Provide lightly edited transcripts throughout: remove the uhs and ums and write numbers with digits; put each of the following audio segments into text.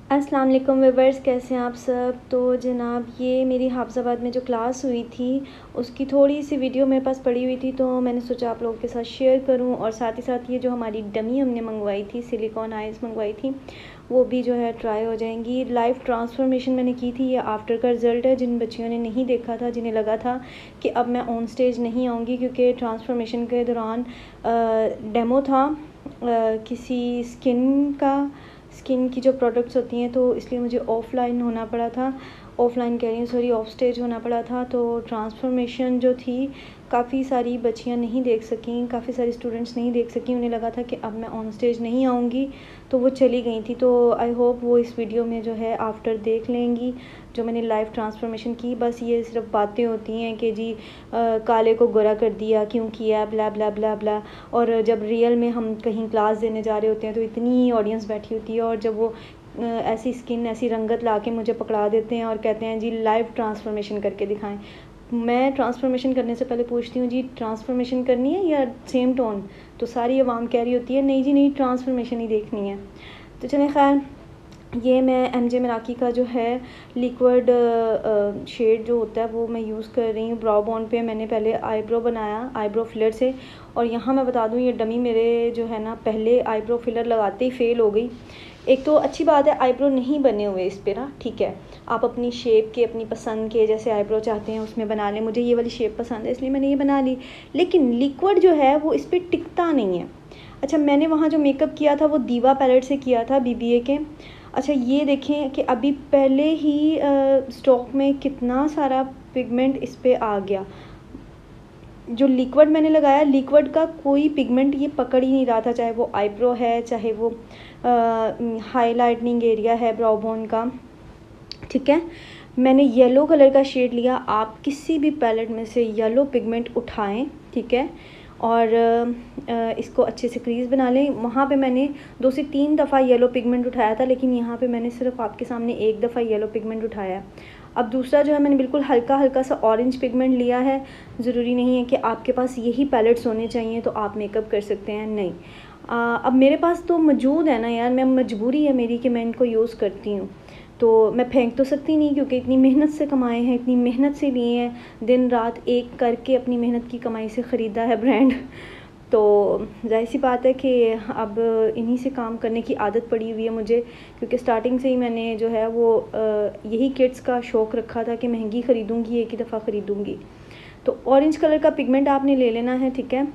अस्सलाम वालेकुम व्यूअर्स, कैसे हैं आप सब। तो जनाब ये मेरी हाफ़िज़ाबाद में जो क्लास हुई थी उसकी थोड़ी सी वीडियो मेरे पास पड़ी हुई थी, तो मैंने सोचा आप लोगों के साथ शेयर करूं। और साथ ही साथ ये जो हमारी डमी हमने मंगवाई थी, सिलिकॉन आइज़ मंगवाई थी, वो भी जो है ट्राई हो जाएंगी। लाइव ट्रांसफॉर्मेशन मैंने की थी, ये आफ्टर का रिज़ल्ट है। जिन बच्चियों ने नहीं देखा था, जिन्हें लगा था कि अब मैं ऑन स्टेज नहीं आऊँगी क्योंकि ट्रांसफॉर्मेशन के दौरान डेमो था किसी स्किन की जो प्रोडक्ट्स होती हैं, तो इसलिए मुझे ऑफ़लाइन होना पड़ा था। ऑफ़लाइन कह रही हूँ, सॉरी, ऑफ स्टेज होना पड़ा था। तो ट्रांसफॉर्मेशन जो थी, काफ़ी सारी बच्चियाँ नहीं देख सकीं, काफ़ी सारी स्टूडेंट्स नहीं देख सकीं। उन्हें लगा था कि अब मैं ऑन स्टेज नहीं आऊँगी, तो वो चली गई थी। तो आई होप वो इस वीडियो में जो है आफ्टर देख लेंगी, जो मैंने लाइव ट्रांसफॉर्मेशन की। बस ये सिर्फ बातें होती हैं कि जी काले को गोरा कर दिया, क्यों किया, ब्ला ब्ला ब्ला ब्ला। और जब रियल में हम कहीं क्लास देने जा रहे होते हैं तो इतनी ऑडियंस बैठी होती है, और जब वो ऐसी स्किन, ऐसी रंगत ला के मुझे पकड़ा देते हैं और कहते हैं जी लाइव ट्रांसफॉर्मेशन करके दिखाएं। मैं ट्रांसफॉर्मेशन करने से पहले पूछती हूँ, जी ट्रांसफॉर्मेशन करनी है या सेम टोन? तो सारी आवाम कह रही होती है नहीं जी नहीं, ट्रांसफॉर्मेशन ही देखनी है। तो चलें, खैर, ये मैं एमजे मराकी का जो है लिक्विड शेड जो होता है वो मैं यूज़ कर रही हूँ। ब्राउ बॉन पे मैंने पहले आईब्रो बनाया आईब्रो फिलर से। और यहाँ मैं बता दूँ, ये डमी मेरे जो है ना, पहले आईब्रो फिलर लगाते ही फेल हो गई। एक तो अच्छी बात है, आईब्रो नहीं बने हुए इस पर ना, ठीक है, आप अपनी शेप के, अपनी पसंद के जैसे आईब्रो चाहते हैं उसमें बना लें। मुझे ये वाली शेप पसंद है इसलिए मैंने ये बना ली, लेकिन लिक्विड जो है वो इस पर टिकता नहीं है। अच्छा, मैंने वहाँ जो मेकअप किया था वो दीवा पैलेट से किया था, बीबीए के। अच्छा, ये देखें कि अभी पहले ही स्टॉक में कितना सारा पिगमेंट इस पे आ गया। जो लिक्विड मैंने लगाया, लिक्विड का कोई पिगमेंट ये पकड़ ही नहीं रहा था, चाहे वो आईब्रो है, चाहे वो हाईलाइटनिंग एरिया है ब्राउ बोन का, ठीक है। मैंने येलो कलर का शेड लिया। आप किसी भी पैलेट में से येलो पिगमेंट उठाएं, ठीक है, और इसको अच्छे से क्रीज बना लें। वहाँ पे मैंने 2 से 3 दफ़ा येलो पिगमेंट उठाया था, लेकिन यहाँ पे मैंने सिर्फ आपके सामने 1 दफ़ा येलो पिगमेंट उठाया। अब दूसरा जो है, मैंने बिल्कुल हल्का हल्का सा ऑरेंज पिगमेंट लिया है। ज़रूरी नहीं है कि आपके पास यही पैलेट्स होने चाहिए तो आप मेकअप कर सकते हैं, नहीं। अब मेरे पास तो मौजूद है ना यार, मैं मजबूरी है मेरी कि मैं इनको यूज़ करती हूँ। तो मैं फेंक तो सकती नहीं, क्योंकि इतनी मेहनत से कमाए हैं, इतनी मेहनत से लिए हैं, दिन रात एक करके अपनी मेहनत की कमाई से ख़रीदा है ब्रांड। तो जाहिर सी बात है कि अब इन्हीं से काम करने की आदत पड़ी हुई है मुझे, क्योंकि स्टार्टिंग से ही मैंने जो है वो यही किट्स का शौक़ रखा था कि महंगी ख़रीदूँगी, एक ही दफ़ा ख़रीदूँगी। तो ऑरेंज कलर का पिगमेंट आपने ले लेना है, ठीक है।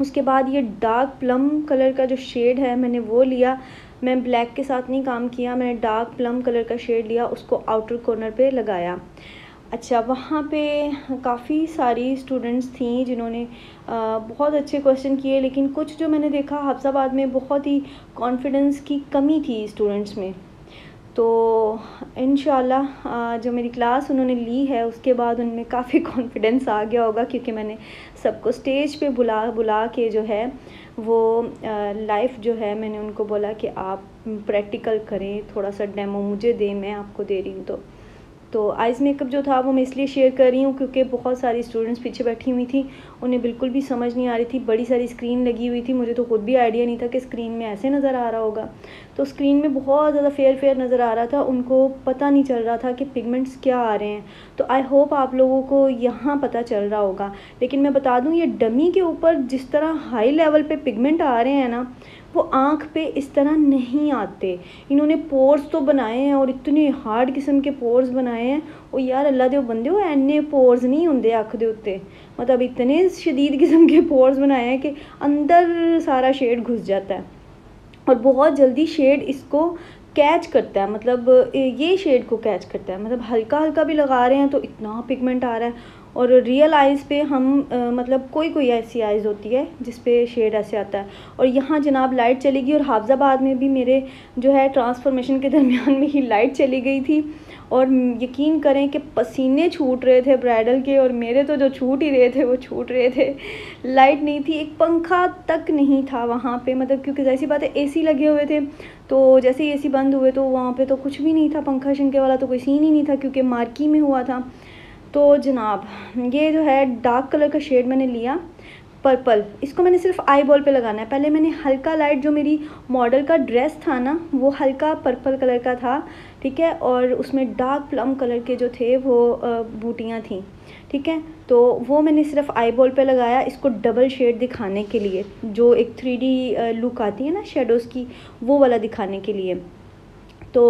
उसके बाद ये डार्क प्लम कलर का जो शेड है मैंने वो लिया। मैं ब्लैक के साथ नहीं काम किया, मैंने डार्क प्लम कलर का शेड लिया, उसको आउटर कॉर्नर पे लगाया। अच्छा, वहाँ पे काफ़ी सारी स्टूडेंट्स थी जिन्होंने बहुत अच्छे क्वेश्चन किए, लेकिन कुछ जो मैंने देखा हाफ़िज़ाबाद में बहुत ही कॉन्फिडेंस की कमी थी स्टूडेंट्स में। तो इंशाल्लाह जो मेरी क्लास उन्होंने ली है उसके बाद उनमें काफ़ी कॉन्फिडेंस आ गया होगा, क्योंकि मैंने सबको स्टेज पे बुला बुला के जो है वो लाइव जो है, मैंने उनको बोला कि आप प्रैक्टिकल करें, थोड़ा सा डेमो मुझे दें, मैं आपको दे रही हूँ। तो आइज़ मेकअप जो था वो मैं इसलिए शेयर कर रही हूँ क्योंकि बहुत सारी स्टूडेंट्स पीछे बैठी हुई थी, उन्हें बिल्कुल भी समझ नहीं आ रही थी। बड़ी सारी स्क्रीन लगी हुई थी, मुझे तो खुद भी आइडिया नहीं था कि स्क्रीन में ऐसे नज़र आ रहा होगा। तो स्क्रीन में बहुत ज़्यादा फेयर नज़र आ रहा था, उनको पता नहीं चल रहा था कि पिगमेंट्स क्या आ रहे हैं। तो आई होप आप लोगों को यहाँ पता चल रहा होगा। लेकिन मैं बता दूँ, ये डमी के ऊपर जिस तरह हाई लेवल पे पिगमेंट आ रहे हैं ना, वो आँख पे इस तरह नहीं आते। इन्होंने पोर्स तो बनाए हैं, और इतने हार्ड किस्म के पोर्स बनाए हैं। और यार अल्लाह दे बंदे हो, एने पोर्स नहीं होंगे अख दे उत्ते, मतलब इतने शदीद किस्म के पोर्स बनाए हैं कि अंदर सारा शेड घुस जाता है, और बहुत जल्दी शेड इसको कैच करता है, मतलब ये शेड को कैच करता है। मतलब हल्का हल्का भी लगा रहे हैं तो इतना पिगमेंट आ रहा है। और रियल आइज़ पे हम मतलब कोई ऐसी आइज़ होती है जिस पे शेड ऐसे आता है। और यहाँ जनाब लाइट चली गई, और हाफ़िज़ाबाद में भी मेरे जो है ट्रांसफॉर्मेशन के दरमियान में ही लाइट चली गई थी। और यकीन करें कि पसीने छूट रहे थे ब्राइडल के, और मेरे तो जो छूट ही रहे थे वो छूट रहे थे। लाइट नहीं थी, एक पंखा तक नहीं था वहाँ पे, मतलब क्योंकि जैसी बात है एसी लगे हुए थे, तो जैसे ही एसी बंद हुए तो वहाँ पे तो कुछ भी नहीं था, पंखा शंखे वाला तो कोई सीन ही नहीं था, क्योंकि मार्की में हुआ था। तो जनाब ये जो है डार्क कलर का शेड मैंने लिया, पर्पल, इसको मैंने सिर्फ आई बॉल पे लगाना है। पहले मैंने हल्का लाइट, जो मेरी मॉडल का ड्रेस था ना वो हल्का पर्पल कलर का था, ठीक है, और उसमें डार्क प्लम कलर के जो थे वो बूटियाँ थी, ठीक है। तो वो मैंने सिर्फ आई बॉल पे लगाया, इसको डबल शेड दिखाने के लिए, जो एक 3D लुक आती है ना शेडोज़ की, वो वाला दिखाने के लिए। तो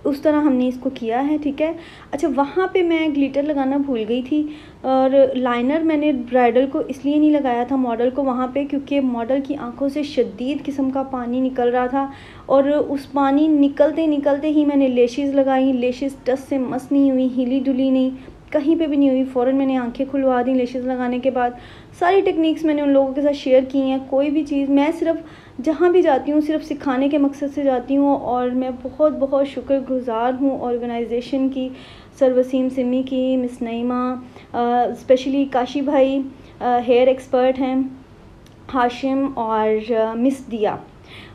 उस तरह हमने इसको किया है, ठीक है। अच्छा, वहाँ पे मैं ग्लिटर लगाना भूल गई थी, और लाइनर मैंने ब्राइडल को इसलिए नहीं लगाया था, मॉडल को वहाँ पे, क्योंकि मॉडल की आंखों से शदीद किस्म का पानी निकल रहा था, और उस पानी निकलते निकलते ही मैंने लेशेस लगाई। लेशेस टस से मस नहीं हुई, हिली डुली नहीं, कहीं पे भी नहीं हुई। फ़ौरन मैंने आंखें खुलवा दी लेशेस लगाने के बाद। सारी टेक्निक्स मैंने उन लोगों के साथ शेयर की हैं। कोई भी चीज़ मैं सिर्फ जहाँ भी जाती हूँ सिर्फ सिखाने के मकसद से जाती हूँ, और मैं बहुत बहुत शुक्रगुज़ार हूँ ऑर्गेनाइजेशन की, सर वसीम सिमी की, मिस नईमा, स्पेशली काशी भाई हेयर एक्सपर्ट हैं, हाशिम और मिस दिया,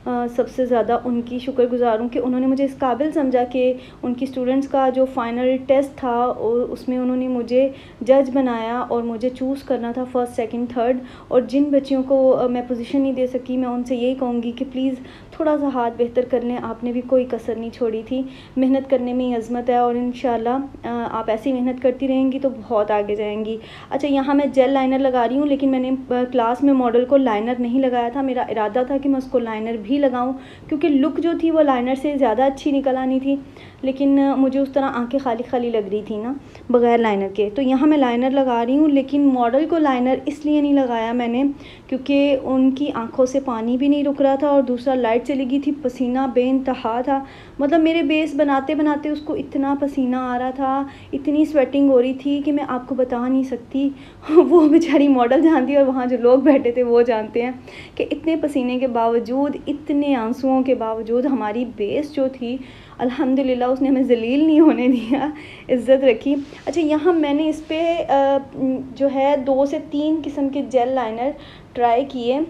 सबसे ज़्यादा उनकी शुक्रगुज़ार हूँ कि उन्होंने मुझे इस काबिल समझा कि उनकी स्टूडेंट्स का जो फ़ाइनल टेस्ट था उसमें उन्होंने मुझे जज बनाया और मुझे चूज़ करना था फर्स्ट, सेकंड, थर्ड। और जिन बच्चियों को मैं पोजीशन नहीं दे सकी, मैं उनसे यही कहूँगी कि प्लीज़ थोड़ा सा हाथ बेहतर कर लें। आपने भी कोई कसर नहीं छोड़ी थी, मेहनत करने में ही अज़मत है, और इंशाल्लाह आप ऐसी मेहनत करती रहेंगी तो बहुत आगे जाएंगी। अच्छा, यहाँ मैं जेल लाइनर लगा रही हूँ, लेकिन मैंने क्लास में मॉडल को लाइनर नहीं लगाया था। मेरा इरादा था कि मैं उसको लाइनर भी लगाऊं, क्योंकि लुक जो थी वो लाइनर से ज़्यादा अच्छी निकल आनी थी, लेकिन मुझे उस तरह आंखें खाली खाली लग रही थी ना बग़ैर लाइनर के। तो यहाँ मैं लाइनर लगा रही हूँ, लेकिन मॉडल को लाइनर इसलिए नहीं लगाया मैंने क्योंकि उनकी आंखों से पानी भी नहीं रुक रहा था, और दूसरा लाइट चली गई थी, पसीना बेइंतहा था। मतलब मेरे बेस बनाते बनाते उसको इतना पसीना आ रहा था, इतनी स्वेटिंग हो रही थी कि मैं आपको बता नहीं सकती। वो बेचारी मॉडल जानती है, और वहाँ जो लोग बैठे थे वो जानते हैं कि इतने पसीने के बावजूद, इतने आंसुओं के बावजूद हमारी बेस जो थी अल्हम्दुलिल्लाह उसने हमें ज़लील नहीं होने दिया, इज़्ज़त रखी। अच्छा, यहाँ मैंने इस पर जो है 2 से 3 किस्म के जेल लाइनर ट्राई किए,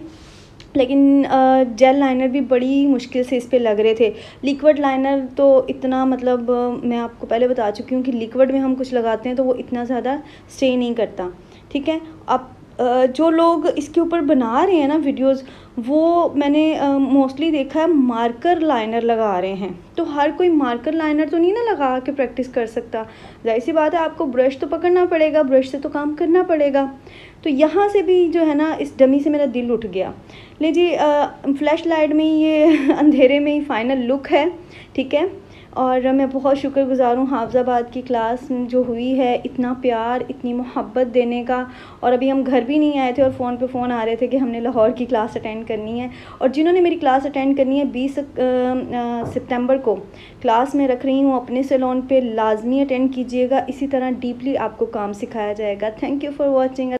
लेकिन जेल लाइनर भी बड़ी मुश्किल से इस पे लग रहे थे। लिक्विड लाइनर तो इतना, मतलब मैं आपको पहले बता चुकी हूँ कि लिक्विड में हम कुछ लगाते हैं तो वो इतना ज़्यादा स्टे नहीं करता, ठीक है। अब जो लोग इसके ऊपर बना रहे हैं ना वीडियोस, वो मैंने मोस्टली देखा है मार्कर लाइनर लगा रहे हैं। तो हर कोई मार्कर लाइनर तो नहीं ना लगा के प्रैक्टिस कर सकता, जाहिर सी बात है आपको ब्रश तो पकड़ना पड़ेगा, ब्रश से तो काम करना पड़ेगा। तो यहाँ से भी जो है ना, इस डमी से मेरा दिल उठ गया। लीजिए, फ्लैश लाइट में ये अंधेरे में ही फ़ाइनल लुक है, ठीक है। और मैं बहुत शुक्रगुज़ार हूँ हाफ़िज़ाबाद की क्लास जो हुई है, इतना प्यार, इतनी मोहब्बत देने का। और अभी हम घर भी नहीं आए थे और फ़ोन पे फ़ोन आ रहे थे कि हमने लाहौर की क्लास अटेंड करनी है। और जिन्होंने मेरी क्लास अटेंड करनी है 20 सितंबर को क्लास में रख रही हूँ अपने सैलून पे, लाजमी अटेंड कीजिएगा। इसी तरह डीपली आपको काम सिखाया जाएगा। Thank you for watching.